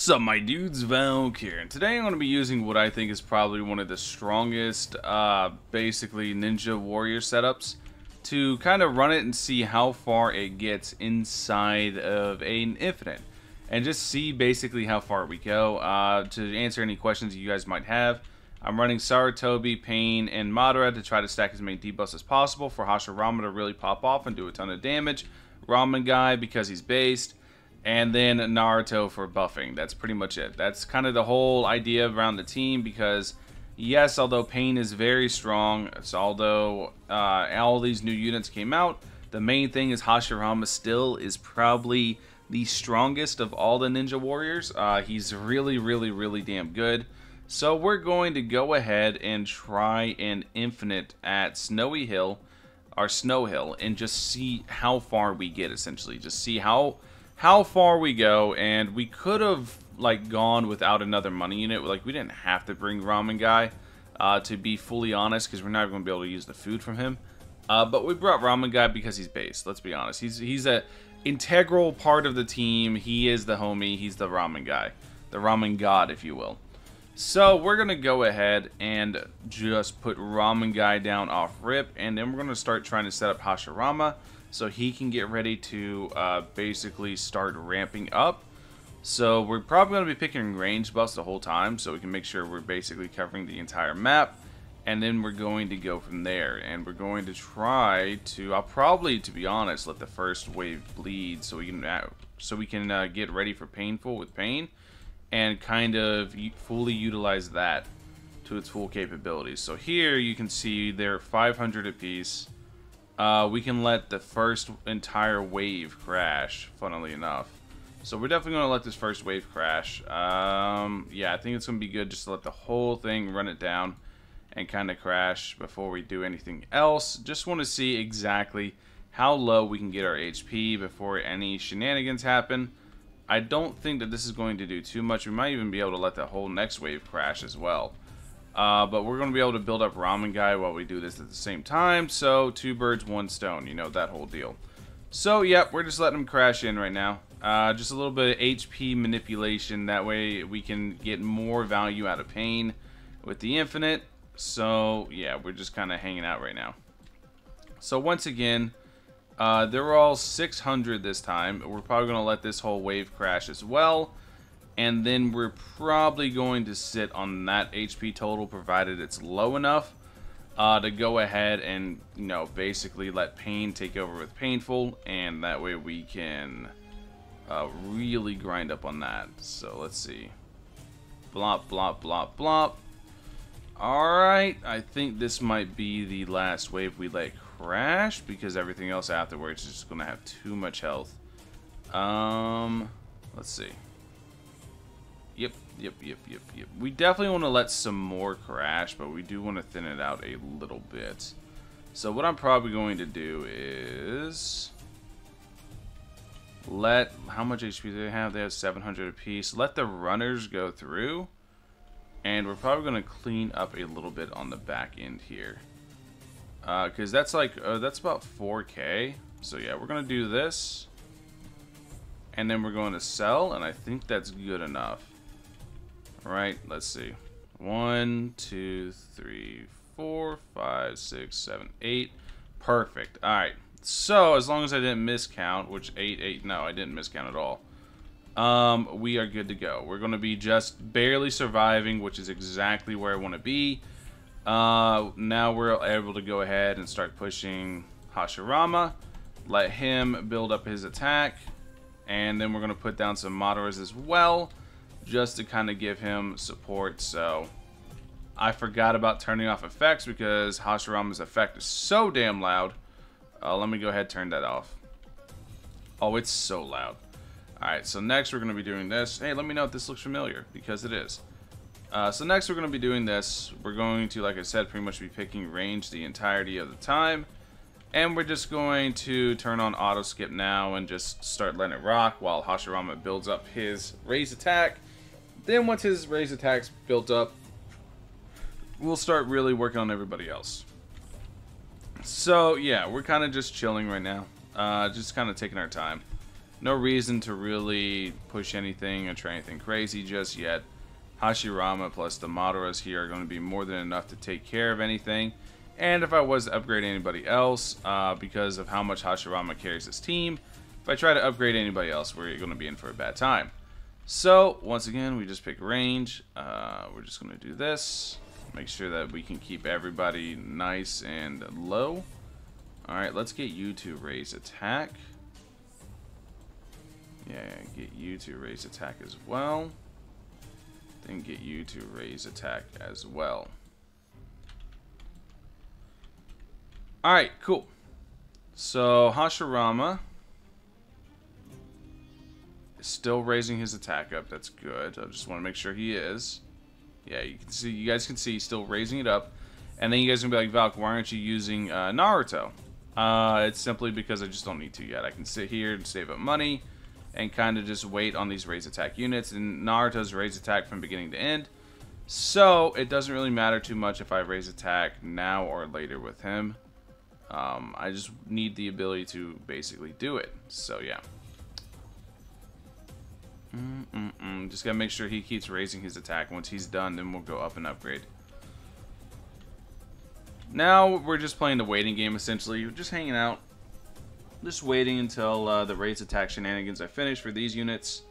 Sup my dudes, Valk here, and today I'm going to be using what I think is probably one of the strongest, basically ninja warrior setups to kind of run it and see how far it gets inside of an infinite, and just see basically how far we go. To answer any questions you guys might have, I'm running Sarutobi, Pain, and Madara to try to stack as many debuffs as possible for Hashirama to really pop off and do a ton of damage, Ramen Guy because he's based, and then Naruto for buffing. That's pretty much it. That's kind of the whole idea around the team, because yes, although Pain is very strong, although all these new units came out, the main thing is Hashirama still is probably the strongest of all the ninja warriors. He's really damn good. So we're going to go ahead and try an infinite at Snowy Hill, or Snow Hill, and just see how far we get, essentially. Just see how far we go. And we could have like gone without another money unit. Like, we didn't have to bring Ramen Guy, to be fully honest, because we're not going to be able to use the food from him. But we brought Ramen Guy because he's based. Let's be honest. He's a integral part of the team. He is the homie. He's the Ramen Guy, the Ramen God, if you will. So we're going to go ahead and just put Ramen Guy down off rip, and then we're going to start trying to set up Hashirama so he can get ready to basically start ramping up. So we're probably going to be picking range buffs the whole time, so we can make sure we're basically covering the entire map. And then we're going to go from there, and we're going to try to, I'll probably, to be honest, let the first wave bleed so we can get ready for Painful with Pain, and kind of fully utilize that to its full capabilities. So here you can see they're 500 apiece. We can let the first entire wave crash, funnily enough. So we're definitely going to let this first wave crash. Yeah, I think it's going to be good just to let the whole thing run it down and kind of crash before we do anything else. Just want to see exactly how low we can get our HP before any shenanigans happen. I don't think that this is going to do too much. We might even be able to let the whole next wave crash as well. But we're going to be able to build up Ramen Guy while we do this at the same time. So, two birds, one stone. You know, that whole deal. So, yep, we're just letting him crash in right now. Just a little bit of HP manipulation. That way we can get more value out of Pain with the infinite. So, yeah, we're just kind of hanging out right now. So, once again, they're all 600 this time. We're probably going to let this whole wave crash as well. And then we're probably going to sit on that HP total, provided it's low enough to go ahead and, you know, basically let Pain take over with Painful. And that way we can really grind up on that. So, let's see. Blop, blop, blop, blop. Alright, I think this might be the last wave we let crash, because everything else afterwards is just going to have too much health. Let's see. Yep. We definitely want to let some more crash, but we do want to thin it out a little bit. So what I'm probably going to do is let, how much HP do they have? They have 700 apiece. Let the runners go through. And we're probably going to clean up a little bit on the back end here. Because that's like, that's about 4K. So yeah, we're going to do this. And then we're going to sell. And I think that's good enough. Alright, let's see. 1, 2, 3, 4, 5, 6, 7, 8. Perfect. Alright. So, as long as I didn't miscount, which 8, no, I didn't miscount at all. We are good to go. We're going to be just barely surviving, which is exactly where I want to be. Now we're able to go ahead and start pushing Hashirama. Let him build up his attack. And then we're going to put down some Madaras as well, just to kind of give him support. So, I forgot about turning off effects because Hashirama's effect is so damn loud. Let me go ahead and turn that off. Oh, it's so loud. Alright, so next we're going to be doing this. Hey, let me know if this looks familiar, because it is. So next we're going to be doing this. We're going to, like I said, pretty much be picking range the entirety of the time. And we're just going to turn on auto skip now and just start letting it rock while Hashirama builds up his raise attack. Then once his raise attack's built up, we'll start really working on everybody else. So yeah, we're kind of just chilling right now. Just kind of taking our time. No reason to really push anything or try anything crazy just yet. Hashirama plus the Madoras here are going to be more than enough to take care of anything. And if I was to upgrade anybody else, because of how much Hashirama carries his team, if I try to upgrade anybody else, we're going to be in for a bad time. So, once again, we just pick range. We're just going to do this. Make sure that we can keep everybody nice and low. Alright, let's get you to raise attack. Yeah, get you to raise attack as well. Then get you to raise attack as well. Alright, cool. So, Hashirama is still raising his attack up. That's good. I just want to make sure he is. Yeah, you can see. You guys can see he's still raising it up. And then you guys are going to be like, Valk, why aren't you using Naruto? It's simply because I just don't need to yet. I can sit here and save up money and kind of just wait on these raise attack units. And Naruto's raise attack from beginning to end. So, it doesn't really matter too much if I raise attack now or later with him. I just need the ability to basically do it. So, yeah. Just gotta make sure he keeps raising his attack. Once he's done, then we'll go up and upgrade. Now, we're just playing the waiting game, essentially. We're just hanging out. Just waiting until the raise attack shenanigans are finished for these units.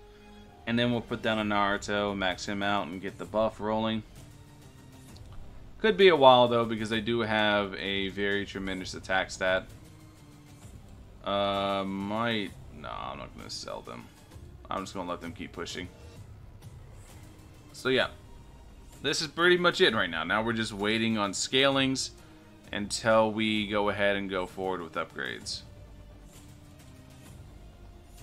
And then we'll put down a Naruto, max him out, and get the buff rolling. Could be a while, though, because they do have a very tremendous attack stat. No, I'm not going to sell them. I'm just going to let them keep pushing. So, yeah. This is pretty much it right now. Now we're just waiting on scalings until we go ahead and go forward with upgrades.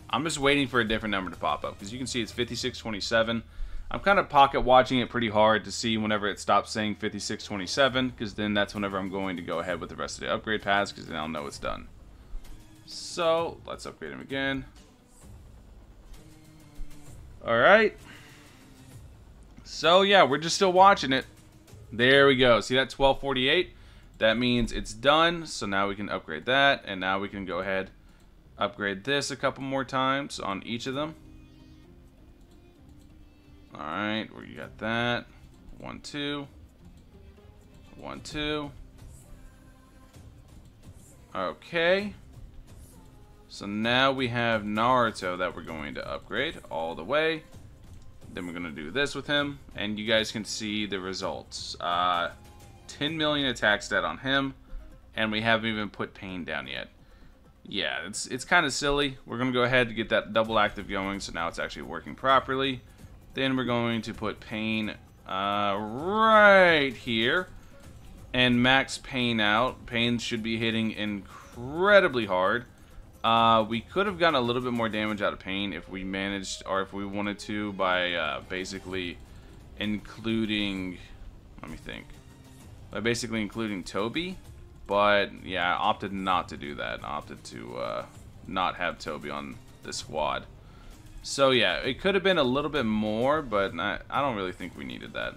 I'm just waiting for a different number to pop up, because you can see it's 5627. I'm kind of pocket watching it pretty hard to see whenever it stops saying 5627, because then that's whenever I'm going to go ahead with the rest of the upgrade paths, because then I'll know it's done. So, let's upgrade him again. Alright. So, yeah, we're just still watching it. There we go. See that 1248? That means it's done. So now we can upgrade that, and now we can go ahead upgrade this a couple more times on each of them. Alright, where you got that. 1, 2. 1, 2. Okay. So now we have Naruto that we're going to upgrade all the way. Then we're going to do this with him. And you guys can see the results. 10 million attack stat on him. And we haven't even put pain down yet. Yeah, it's kind of silly. We're going to go ahead and get that double active going. So now it's actually working properly. Then we're going to put pain right here. And max pain out. Pain should be hitting incredibly hard. We could have gotten a little bit more damage out of pain if we managed, or if we wanted to, by basically including, let me think, by basically including Toby. But yeah, I opted not to do that. I opted to not have Toby on the squad. So yeah, it could have been a little bit more, but I don't really think we needed that,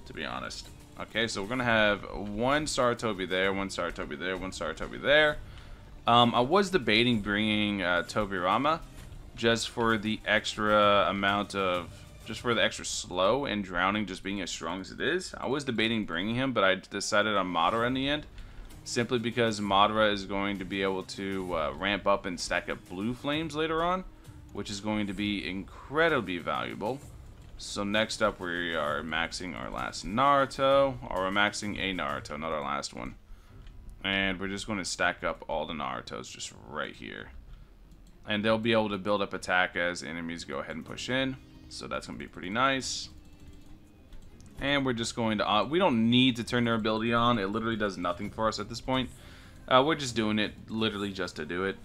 to be honest. Okay, so we're going to have 1 star Toby there, 1 star Toby there, 1 star Toby there. I was debating bringing Tobirama just for the extra amount of, just for the extra slow and drowning just being as strong as it is. I was debating bringing him, but I decided on Madara in the end. Simply because Madara is going to be able to ramp up and stack up blue flames later on, which is going to be incredibly valuable. So next up we are maxing our last Naruto, or we're maxing a Naruto, not our last one. And we're just going to stack up all the Narutos just right here. And they'll be able to build up attack as enemies go ahead and push in. So that's going to be pretty nice. And we're just going to, we don't need to turn their ability on. It literally does nothing for us at this point. We're just doing it literally just to do it.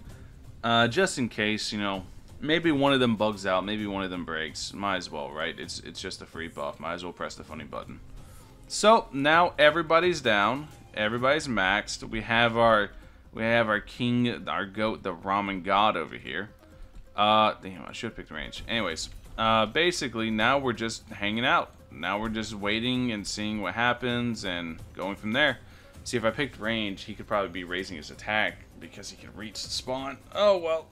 Just in case, you know, maybe one of them bugs out, maybe one of them breaks. Might as well, right? It's just a free buff. Might as well press the funny button. So now everybody's down. Everybody's maxed. We have our king, our goat, the ramen god over here. Damn, I should have picked range. Anyways, basically now we're just hanging out. Now we're just waiting and seeing what happens and going from there. See, if I picked range, he could probably be raising his attack because he can reach the spawn. Oh well.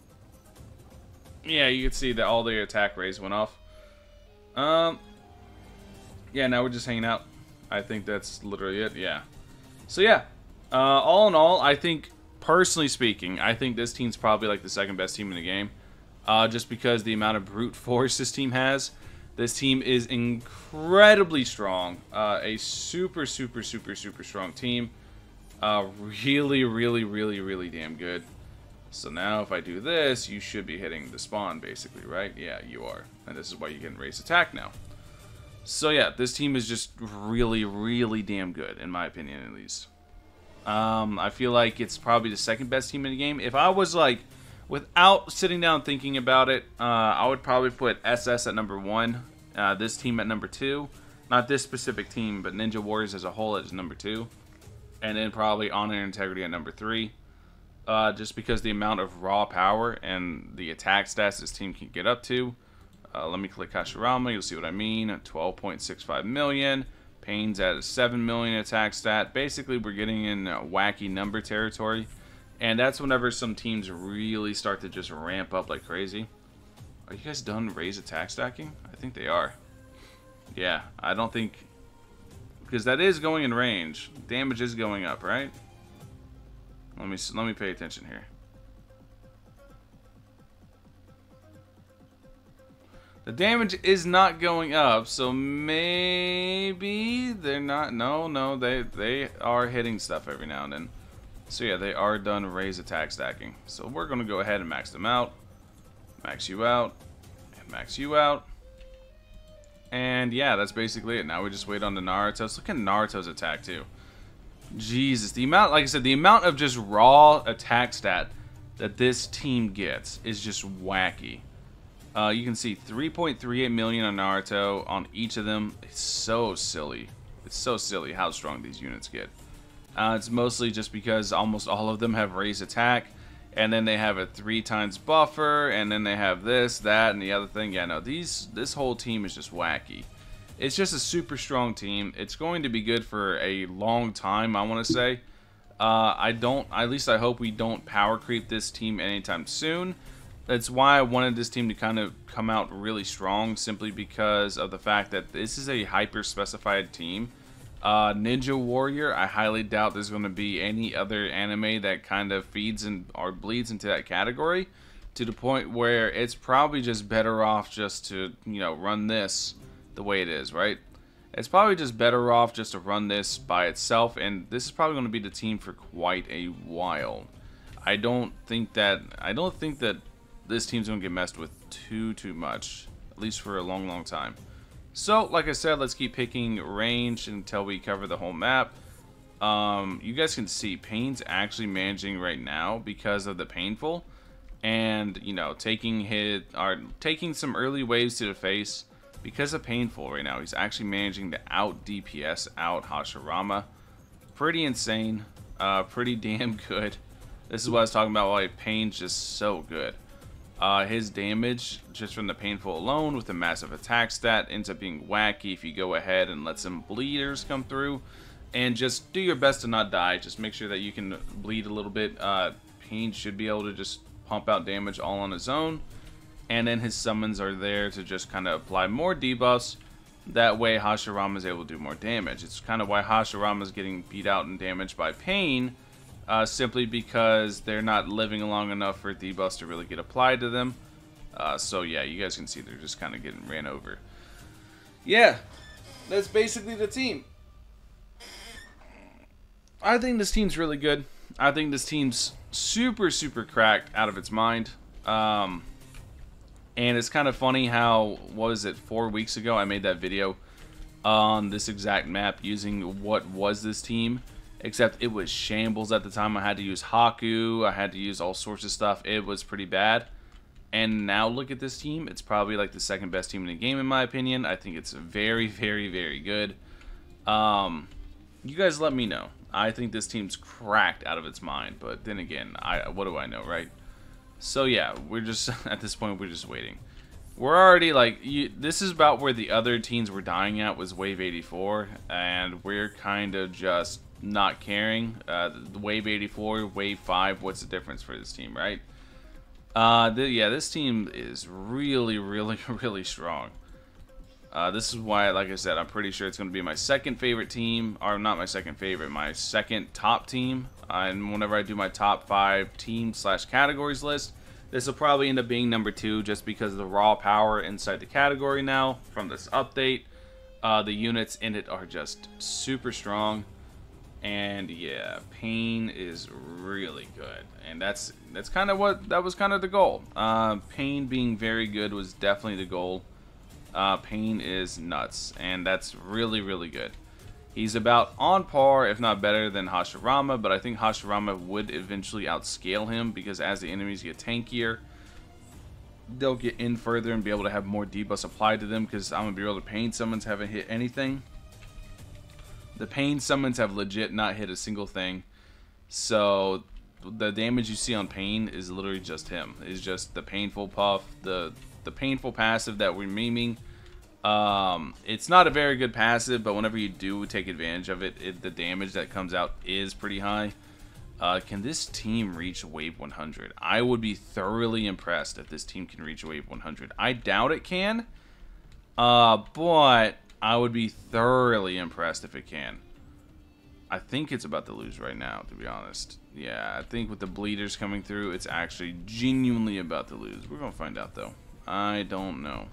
Yeah, you can see that all their attack rays went off. Yeah, now we're just hanging out. I think that's literally it, yeah. So yeah, all in all, I think, personally speaking, I think this team's probably like the second best team in the game. Just because the amount of brute force this team has. This team is incredibly strong. A super strong team. Really damn good. So now if I do this, you should be hitting the spawn basically, right? Yeah, you are. And this is why you can raise attack now. So yeah, this team is just really damn good, in my opinion at least. I feel like it's probably the second best team in the game. If I was like, without sitting down thinking about it, I would probably put SS at number 1, this team at number 2. Not this specific team, but Ninja Warriors as a whole as number 2. And then probably Honor and Integrity at number 3. Just because the amount of raw power and the attack stats this team can get up to. Let me click Hashirama, you'll see what I mean. 12.65 million. Pain's at 7 million attack stat. Basically, we're getting in wacky number territory. And that's whenever some teams really start to just ramp up like crazy. Are you guys done raise attack stacking? I think they are. Yeah, I don't think... Because that is going in range. Damage is going up, right? Let me pay attention here. The damage is not going up, so maybe they're not. No, they are hitting stuff every now and then. So yeah, they are done raise attack stacking. So we're gonna go ahead and max them out, max you out, and max you out. And yeah, that's basically it. Now we just wait on the Naruto. Let's look at Naruto's attack too. Jesus, the amount, like I said, the amount of just raw attack stat that this team gets is just wacky. You can see 3.38 million on Naruto on each of them. It's so silly. It's so silly how strong these units get. It's mostly just because almost all of them have raised attack, and then they have a 3 times buffer, and then they have this, that, and the other thing. Yeah, no, this whole team is just wacky. It's just a super strong team. It's going to be good for a long time, I want to say. At least I hope we don't power creep this team anytime soon. That's why I wanted this team to kind of come out really strong, simply because of the fact that this is a hyper-specified team. Ninja Warrior, I highly doubt there's going to be any other anime that kind of feeds or bleeds into that category, to the point where it's probably just better off just to, you know, run this the way it is, right? It's probably just better off just to run this by itself, and this is probably going to be the team for quite a while. I don't think that this team's going to get messed with too much, at least for a long time. So, like I said, let's keep picking range until we cover the whole map. You guys can see Pain's actually managing right now because of the Painful, and you know, taking some early waves to the face because of Painful right now. He's actually managing to out DPS out Hashirama. Pretty insane, pretty damn good. This is what I was talking about, why Pain's just so good. His damage, just from the Painful alone, with a massive attack stat, ends up being wacky if you go ahead and let some bleeders come through. And just do your best to not die. Just make sure that you can bleed a little bit. Pain should be able to just pump out damage all on his own. And then his summons are there to just kind of apply more debuffs. That way Hashirama is able to do more damage. It's kind of why Hashirama is getting beat out and damaged by Pain. Simply because they're not living long enough for debuffs to really get applied to them. So yeah, you guys can see they're just kind of getting ran over. Yeah, that's basically the team. I think this team's really good. I think this team's super cracked out of its mind. And it's kind of funny how, what was it, 4 weeks ago I made that video on this exact map using what was this team. Except it was shambles at the time. I had to use Haku. I had to use all sorts of stuff. It was pretty bad. And now look at this team. It's probably like the second best team in the game in my opinion. I think it's very good. You guys let me know. I think this team's cracked out of its mind. But then again, what do I know, right? So yeah, we're just, at this point, we're just waiting. We're already like, this is about where the other teams were dying at, was wave 84. And we're kind of just not caring. The wave 84, wave 5, what's the difference for this team, right? Yeah, this team is really, really, really strong. This is why, like I said, I'm pretty sure it's going to be my second favorite team, or not my second favorite, my second top team. And whenever I do my top 5 team/categories list, this will probably end up being number 2 just because of the raw power inside the category now from this update. The units in it are just super strong. And yeah, Pain is really good, and that's kind of that was kind of the goal. Pain being very good was definitely the goal. Pain is nuts, and that's really, really good. He's about on par, if not better, than Hashirama, but I think Hashirama would eventually outscale him because as the enemies get tankier, they'll get in further and be able to have more debuffs applied to them because I'm going to be real, the Pain summons haven't hit anything. The Pain summons have legit not hit a single thing. So the damage you see on Pain is literally just him. It's just the painful puff, the painful passive that we're memeing. It's not a very good passive, but whenever you do take advantage of it, the damage that comes out is pretty high. Can this team reach wave 100? I would be thoroughly impressed if this team can reach wave 100. I doubt it can, but I would be thoroughly impressed if it can. I think it's about to lose right now, to be honest. Yeah, I think with the bleeders coming through, it's actually genuinely about to lose. We're going to find out, though. I don't know.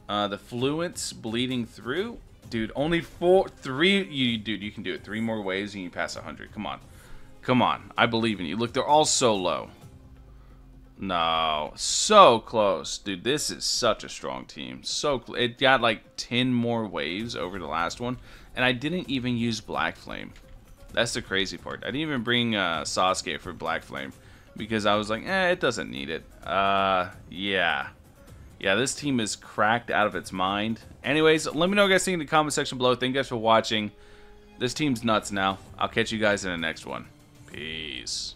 The Fluent's bleeding through. Dude, only 3. Dude, you can do it. 3 more waves and you pass 100. Come on. Come on. I believe in you. Look, they're all so low. No, so close, dude. This is such a strong team. So it got like 10 more waves over the last one, and I didn't even use Black Flame. That's the crazy part. I didn't even bring Sasuke for Black Flame because I was like, it doesn't need it. Yeah, this team is cracked out of its mind. Anyways, let me know what you guys think in the comment section below. Thank you guys for watching. This team's nuts now. I'll catch you guys in the next one. Peace.